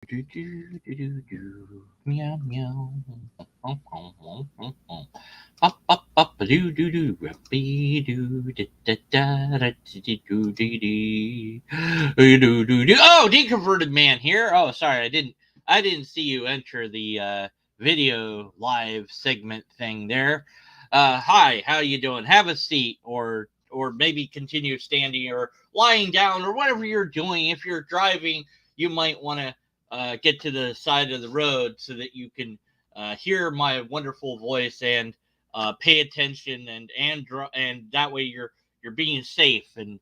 Do, do, do, do, do. Meow, meow. Up, up, up, do, do, do. Be, do, da, da, da, da, do, do, do, do, do, do. Oh, deconverted man here. Oh, sorry, I didn't see you enter the video live segment thing there. Hi, how you doing? Have a seat, or maybe continue standing or lying down or whatever you're doing. If you're driving, you might want to get to the side of the road so that you can hear my wonderful voice and pay attention, and that way you're being safe. And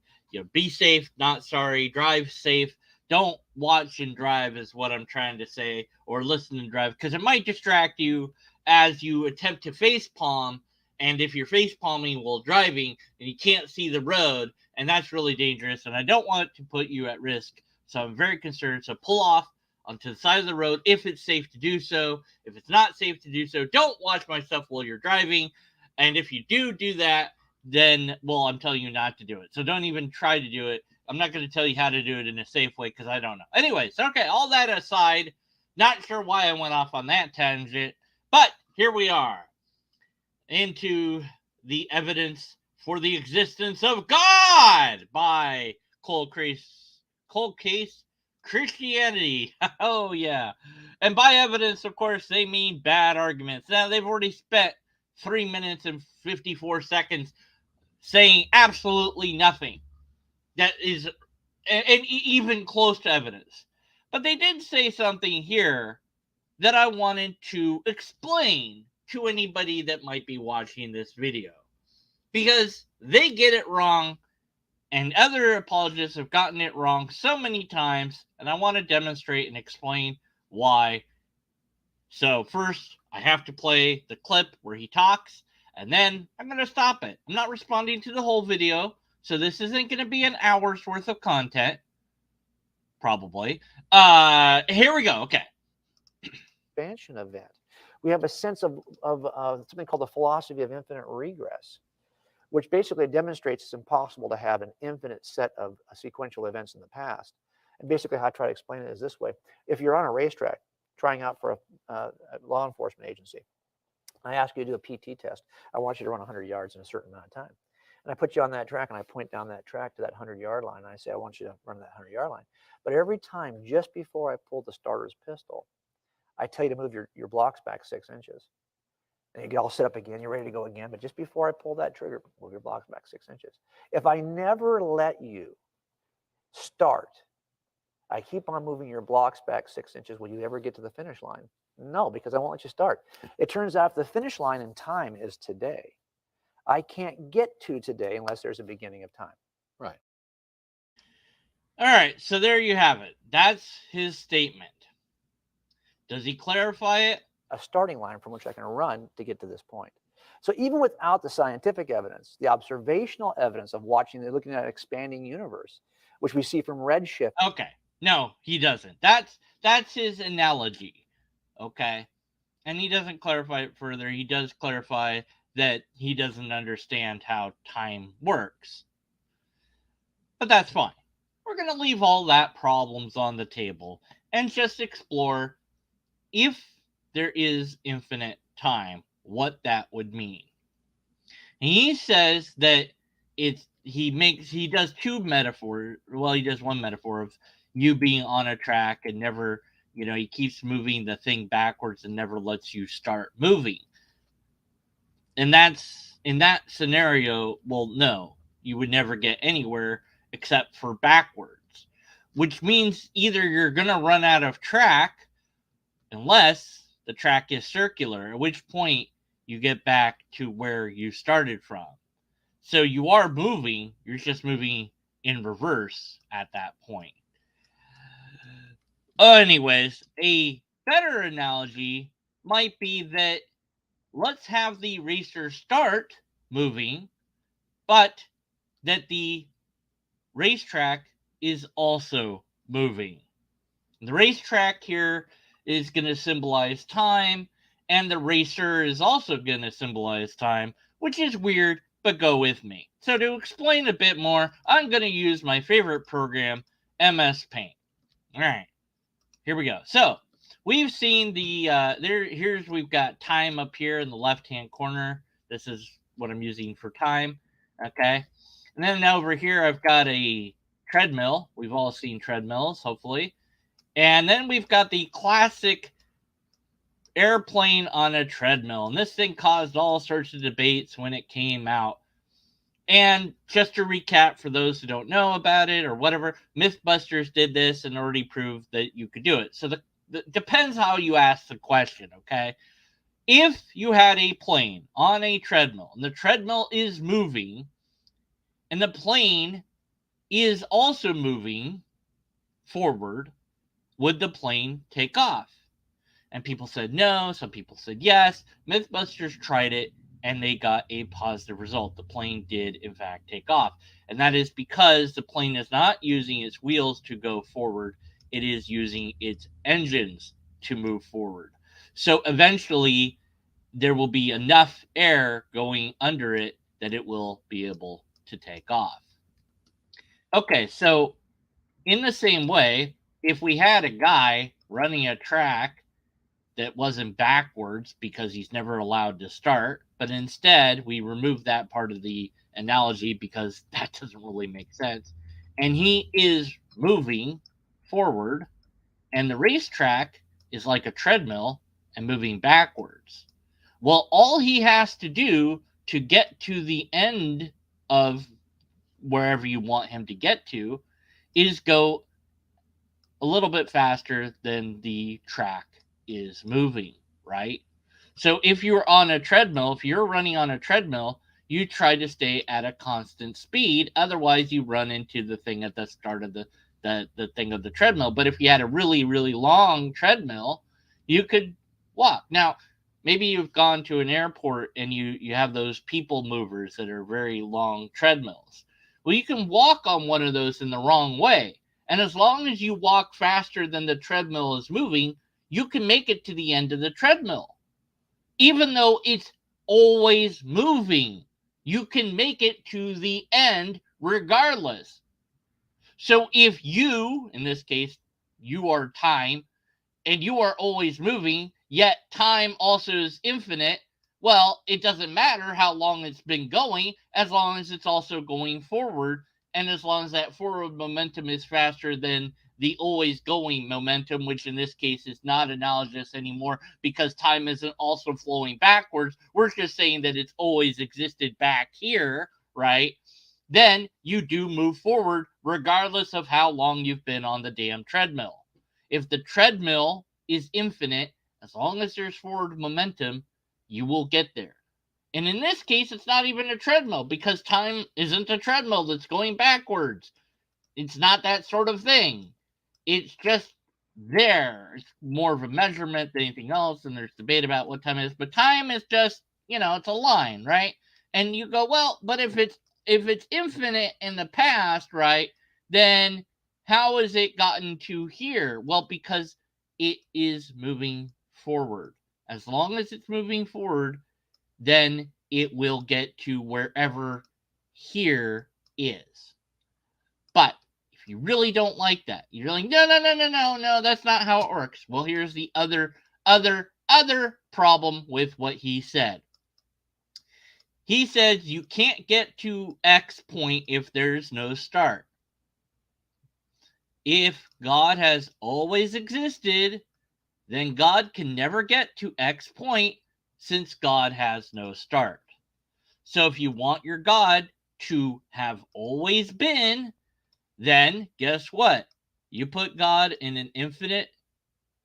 be safe, not sorry. Drive safe. Don't watch and drive is what I'm trying to say, or listen and drive, because it might distract you as you attempt to face palm. And if you're face palming while driving, and you can't see the road, and that's really dangerous, and I don't want to put you at risk. So I'm very concerned. So pull off onto the side of the road if it's safe to do so. If it's not safe to do so, don't watch my stuff while you're driving. And if you do that, then, well, I'm telling you not to do it. So don't even try to do it. I'm not going to tell you how to do it in a safe way because I don't know. Anyways, okay, all that aside, not sure why I went off on that tangent, but here we are into the evidence for the existence of God by cold case Christianity. Oh yeah. And by evidence, of course, they mean bad arguments. Now they've already spent 3 minutes and 54 seconds saying absolutely nothing that is even close to evidence. But they did say something here that I wanted to explain to anybody that might be watching this video, because they get it wrong and other apologists have gotten it wrong so many times, and I want to demonstrate and explain why. So first, I have to play the clip where he talks, and then I'm going to stop it. I'm not responding to the whole video, so this isn't going to be an hour's worth of content, probably. Here we go. Okay. Expansion event. We have a sense of something called the philosophy of infinite regress, which basically demonstrates it's impossible to have an infinite set of sequential events in the past. And basically, how I try to explain it is this way: if you're on a racetrack trying out for a law enforcement agency, I ask you to do a PT test. I want you to run 100 yards in a certain amount of time. And I put you on that track and I point down that track to that 100-yard line. And I say, I want you to run that 100-yard line. But every time, just before I pull the starter's pistol, I tell you to move your blocks back 6 inches. And you get all set up again. You're ready to go again. But just before I pull that trigger, move your blocks back 6 inches. If I never let you start, I keep on moving your blocks back 6 inches. Will you ever get to the finish line? No, because I won't let you start. It turns out the finish line in time is today. I can't get to today unless there's a beginning of time. Right. All right. So there you have it. That's his statement. Does he clarify it? A starting line from which I can run to get to this point. So even without the scientific evidence, the observational evidence of looking at an expanding universe, which we see from redshift. Okay. No, he doesn't. That's his analogy. Okay. And he doesn't clarify it further. He does clarify that he doesn't understand how time works. But that's fine. We're going to leave all that problems on the table and just explore, if there is infinite time, what that would mean. And he says that he does two metaphors. Well, he does one metaphor of you being on a track and never, he keeps moving the thing backwards and never lets you start moving. And that's, in that scenario, well, no, you would never get anywhere except for backwards, which means either you're going to run out of track unless the track is circular, at which point you get back to where you started from. So you are moving, you're just moving in reverse at that point. Anyways, a better analogy might be that let's have the racer start moving, but that the racetrack is also moving. The racetrack here is going to symbolize time, and the racer is also going to symbolize time, which is weird, but go with me. So to explain a bit more, I'm going to use my favorite program, MS Paint. All right, here we go. So we've seen the we've got time up here in the left-hand corner. This is what I'm using for time. Okay. And then over here I've got a treadmill. We've all seen treadmills, hopefully. And then we've got the classic airplane on a treadmill. And this thing caused all sorts of debates when it came out. And just to recap for those who don't know about it or whatever, Mythbusters did this and already proved that you could do it. So the depends how you ask the question, okay? If you had a plane on a treadmill and the treadmill is moving and the plane is also moving forward, would the plane take off? And people said no, some people said yes. Mythbusters tried it and they got a positive result. The plane did, in fact, take off. And that is because the plane is not using its wheels to go forward, it is using its engines to move forward. So eventually, there will be enough air going under it that it will be able to take off. Okay, so in the same way, if we had a guy running a track that wasn't backwards because he's never allowed to start, but instead we remove that part of the analogy because that doesn't really make sense. And he is moving forward, and the racetrack is like a treadmill and moving backwards. Well, all he has to do to get to the end of wherever you want him to get to is go a little bit faster than the track is moving, right? So if you're on a treadmill, if you're running on a treadmill, you try to stay at a constant speed. Otherwise, you run into the thing at the start of the thing of the treadmill. But if you had a really, really long treadmill, you could walk. Now, maybe you've gone to an airport and you have those people movers that are very long treadmills. Well, you can walk on one of those in the wrong way. And as long as you walk faster than the treadmill is moving, you can make it to the end of the treadmill. Even though it's always moving, you can make it to the end regardless. So if you, in this case, you are time, and you are always moving, yet time also is infinite, well, it doesn't matter how long it's been going, as long as it's also going forward, and as long as that forward momentum is faster than the always going momentum, which in this case is not analogous anymore because time isn't also flowing backwards. We're just saying that it's always existed back here, right? Then you do move forward regardless of how long you've been on the damn treadmill. If the treadmill is infinite, as long as there's forward momentum, you will get there. And in this case, it's not even a treadmill because time isn't a treadmill that's going backwards. It's not that sort of thing. It's just there. It's more of a measurement than anything else, and there's debate about what time it is. But time is just, it's a line, right? And you go, well, but if it's infinite in the past, right, then how has it gotten to here? Well, because it is moving forward. As long as it's moving forward, then it will get to wherever here is. But if you really don't like that, you're like, no, that's not how it works. Well, here's the other problem with what he said. He says you can't get to X point if there's no start. If God has always existed, then God can never get to X point since God has no start. So if you want your God to have always been, then guess what? You put God in an infinite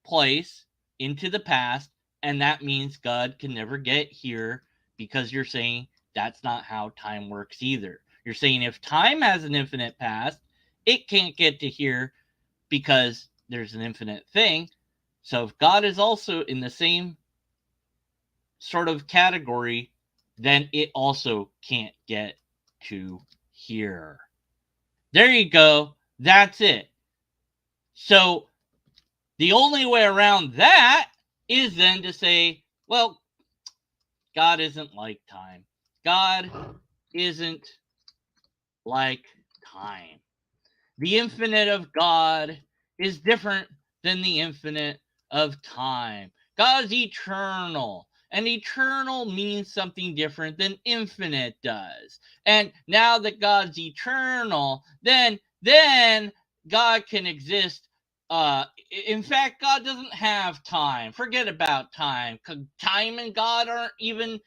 place into the past, and that means God can never get here because you're saying that's not how time works either. You're saying if time has an infinite past, it can't get to here because there's an infinite thing. So if God is also in the same sort of category, then it also can't get to here. There you go. That's it. So the only way around that is then to say, well, God isn't like time. God isn't like time. The infinite of God is different than the infinite of time. God's eternal. And eternal means something different than infinite does. And now that God's eternal, then God can exist. In fact, God doesn't have time. Forget about time. Time and God aren't even.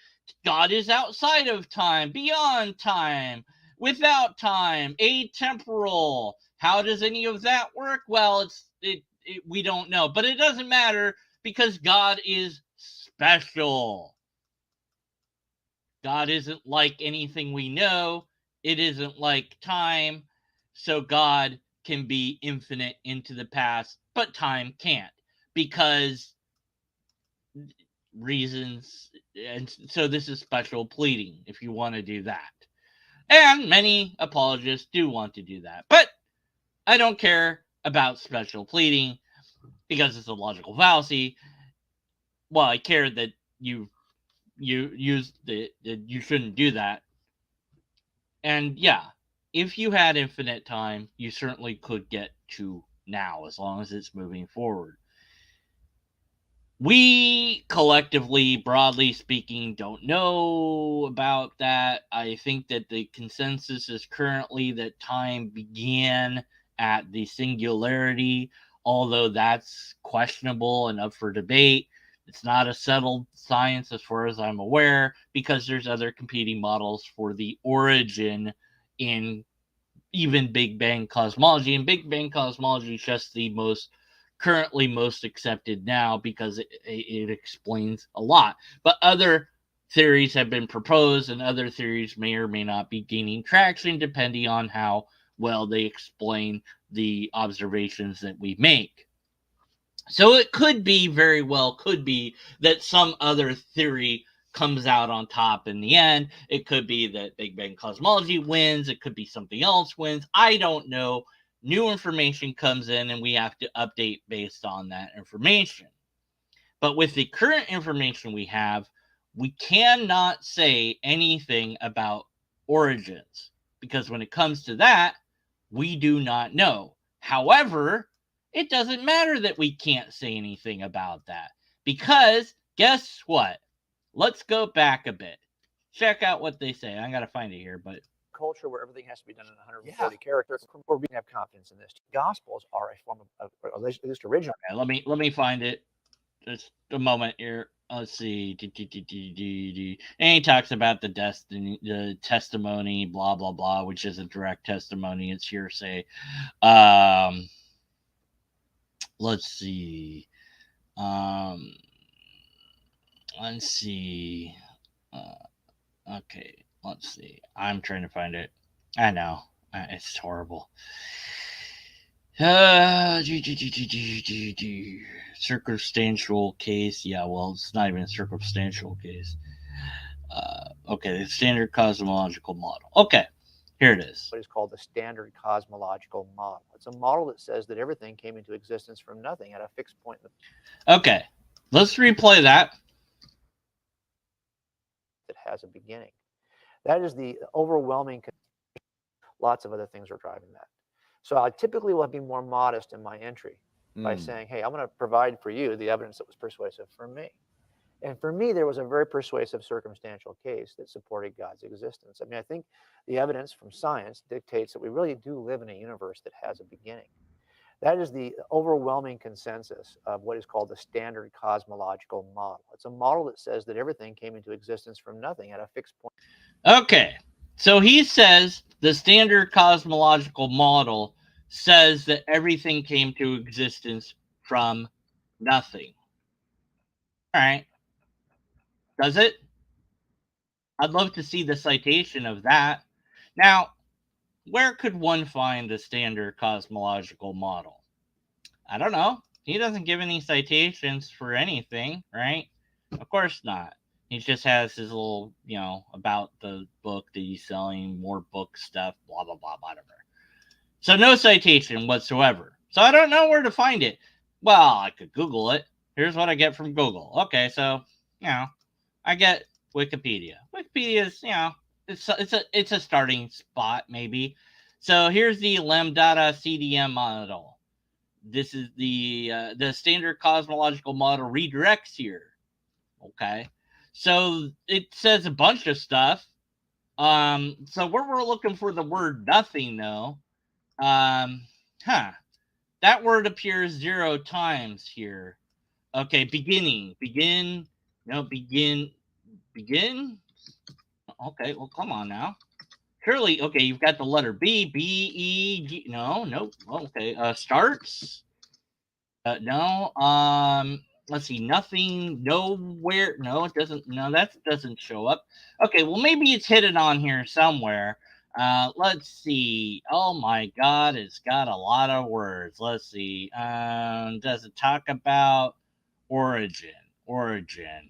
God is outside of time, beyond time, without time, atemporal. How does any of that work? Well, we don't know, but it doesn't matter because God is special. God isn't like anything we know. It isn't like time. So God can be infinite into the past, but time can't because reasons. And so this is special pleading if you want to do that. And many apologists do want to do that. But I don't care about special pleading because it's a logical fallacy. Well, I care that you use that you shouldn't do that. And yeah, if you had infinite time, you certainly could get to now as long as it's moving forward. We collectively, broadly speaking, don't know about that. I think that the consensus is currently that time began at the singularity, although that's questionable and up for debate. It's not a settled science as far as I'm aware, because there's other competing models for the origin in even Big Bang cosmology. And Big Bang cosmology is just the currently most accepted now because it explains a lot. But other theories have been proposed, and other theories may or may not be gaining traction depending on how well they explain the observations that we make. So it could be, very well could be, that some other theory comes out on top in the end. It could be that Big Bang cosmology wins. It could be something else wins. I don't know. New information comes in and we have to update based on that information. But with the current information we have, we cannot say anything about origins because when it comes to that, we do not know. However, it doesn't matter that we can't say anything about that because guess what? Let's go back a bit. Check out what they say. I got to find it here, but culture where everything has to be done in 140 characters, or we can have confidence in this. Gospels are a form of at least original. Okay, let me find it. Just a moment here. Let's see. And he talks about the testimony, blah blah blah, which is a direct testimony. It's hearsay. Let's see. Let's see. Okay, let's see. I'm trying to find it. I know. It's horrible. Circumstantial case. Yeah, well, it's not even a circumstantial case. Okay, the standard cosmological model. Okay, here it is. What is called the standard cosmological model. It's a model that says that everything came into existence from nothing at a fixed point. Okay, let's replay that. That has a beginning. That is the overwhelming. Lots of other things are driving that. So I typically will be more modest in my entry by saying, hey, I'm going to provide for you the evidence that was persuasive for me. And for me, there was a very persuasive circumstantial case that supported God's existence. I mean, I think the evidence from science dictates that we really do live in a universe that has a beginning. That is the overwhelming consensus of what is called the standard cosmological model. It's a model that says that everything came into existence from nothing at a fixed point. Okay, so he says the standard cosmological model says that everything came to existence from nothing. All right. Does it? I'd love to see the citation of that. Now, where could one find the standard cosmological model? I don't know. He doesn't give any citations for anything, right? Of course not. He just has his little, about the book that he's selling, more book stuff, blah, blah, blah, whatever. So no citation whatsoever. So I don't know where to find it. Well, I could Google it. Here's what I get from Google. Okay, so, I get Wikipedia. Wikipedia is, it's a starting spot, maybe. So here's the Lambda CDM model. this is the standard cosmological model redirects here. Okay, so it says a bunch of stuff. So where we're looking for the word nothing, though, um, huh? That word appears 0 times here. Okay, begin. No, begin. Okay, well, come on now. Surely, okay, you've got the letter B, G. No, nope. Okay, starts. No. Let's see. Nothing. Nowhere. No, it doesn't. No, that doesn't show up. Okay. Well, maybe it's hidden on here somewhere. Let's see. Oh my God, it's got a lot of words. Let's see. Does it talk about origin? Origin.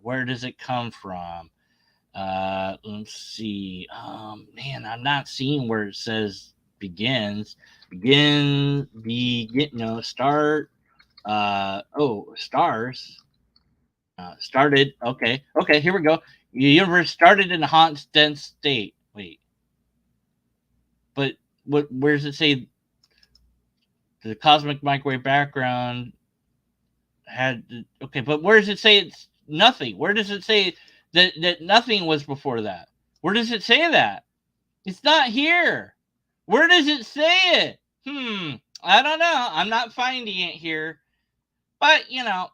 Where does it come from? Let's see. Man, I'm not seeing where it says begins. No, start. Stars. Started. Okay, here we go. The universe started in a hot, dense state. Wait, but where does it say the cosmic microwave background had? Okay, but where does it say it's nothing? Where does it say that nothing was before that? Where does it say that? It's not here. Where does it say it? I don't know. I'm not finding it here. But,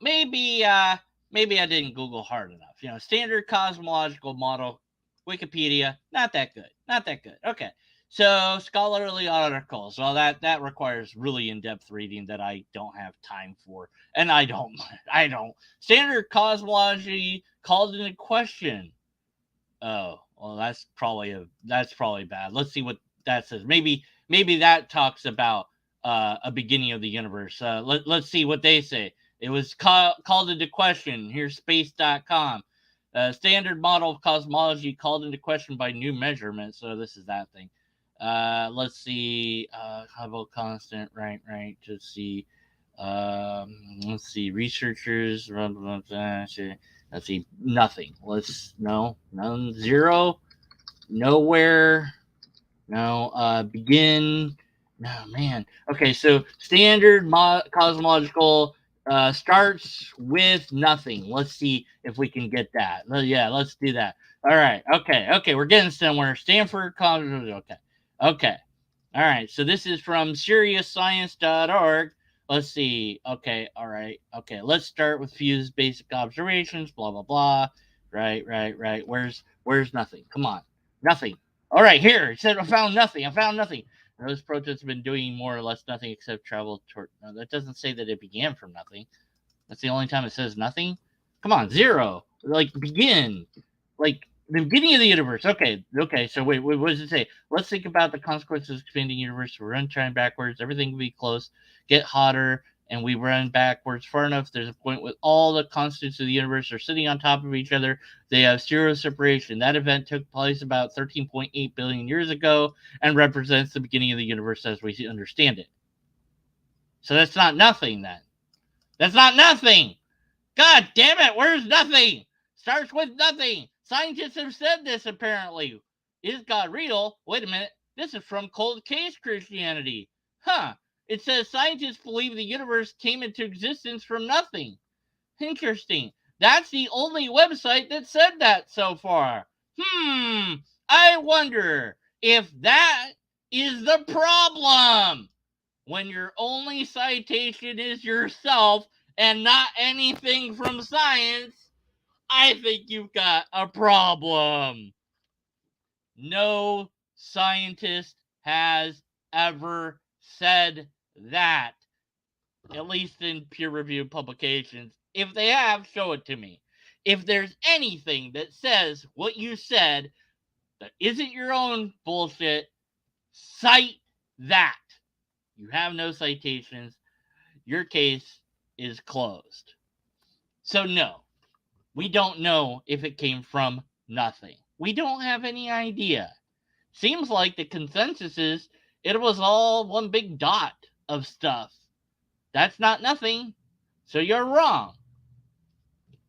maybe I didn't Google hard enough. Standard cosmological model, Wikipedia, not that good. Not that good. Okay. So, scholarly articles. Well, that requires really in-depth reading that I don't have time for. And I don't. Standard cosmology called into question. Oh, well, that's probably bad. Let's see what that says. Maybe that talks about a beginning of the universe. Let's see what they say. It was called into question. Here's space.com. Standard model of cosmology called into question by new measurements. So this is that thing. Let's see. Hubble constant. Right. To see. Let's see. Researchers. Let's see, nothing. None, 0, nowhere, no, begin. No, man. Okay, so standard cosmological starts with nothing. Let's see if we can get that. Yeah, let's do that. All right. Okay, we're getting somewhere. Stanford Okay. All right, so this is from SeriousScience.org. Let's see. Okay, all right. Okay, let's start with fuse basic observations, blah, blah, blah. Right. Where's nothing? Come on. Nothing. All right, here. It said I found nothing. Those protests have been doing more or less nothing except travel toward. No, that doesn't say that it began from nothing. That's the only time it says nothing. Come on, 0. Like, begin. Like, the beginning of the universe. Okay. So wait, what does it say? Let's think about the consequences of expanding universe. We run time backwards. Everything will be close. Get hotter, and we run backwards far enough. There's a point with all the constants of the universe are sitting on top of each other. They have 0 separation. That event took place about 13.8 billion years ago and represents the beginning of the universe as we understand it. So that's not nothing then. That's not nothing. God damn it, where's nothing? Starts with nothing. Scientists have said this apparently. Is God real? Wait a minute. This is from Cold Case Christianity. Huh. It says scientists believe the universe came into existence from nothing. Interesting. That's the only website that said that so far. I wonder if that is the problem. When your only citation is yourself and not anything from science, I think you've got a problem. No scientist has ever said that, at least in peer-reviewed publications. If they have, show it to me. If there's anything that says what you said that isn't your own bullshit, cite that. You have no citations. Your case is closed. So, no, we don't know if it came from nothing. We don't have any idea. Seems like the consensus is it was all one big dot of stuff. That's not nothing. So you're wrong.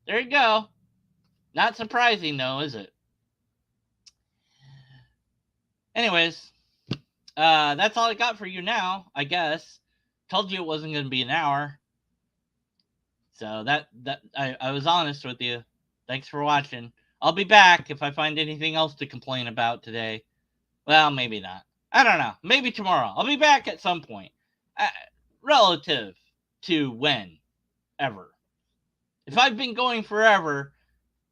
There you go. Not surprising, though, is it? Anyways, that's all I got for you now, I guess. Told you it wasn't going to be an hour. So I was honest with you. Thanks for watching. I'll be back if I find anything else to complain about today. Well, maybe not. I don't know. Maybe tomorrow. I'll be back at some point. Relative to when, ever. If I've been going forever,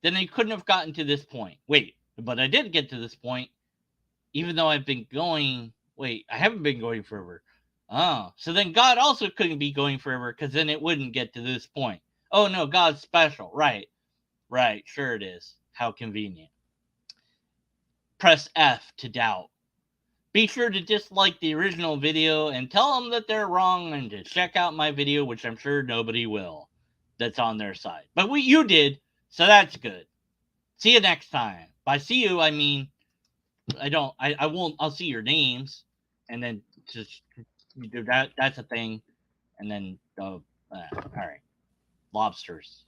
then I couldn't have gotten to this point. Wait, but I did get to this point, even though I've been going. Wait, I haven't been going forever. Oh, so then God also couldn't be going forever, because then it wouldn't get to this point. Oh no, God's special. Right, sure it is. How convenient. Press F to doubt. Be sure to dislike the original video and tell them that they're wrong and to check out my video, which I'm sure nobody will. That's on their side. But you did, so that's good. See you next time. By see you, I mean, I won't, I'll see your names, and then just do that. That's a thing. And then, all right. Lobsters.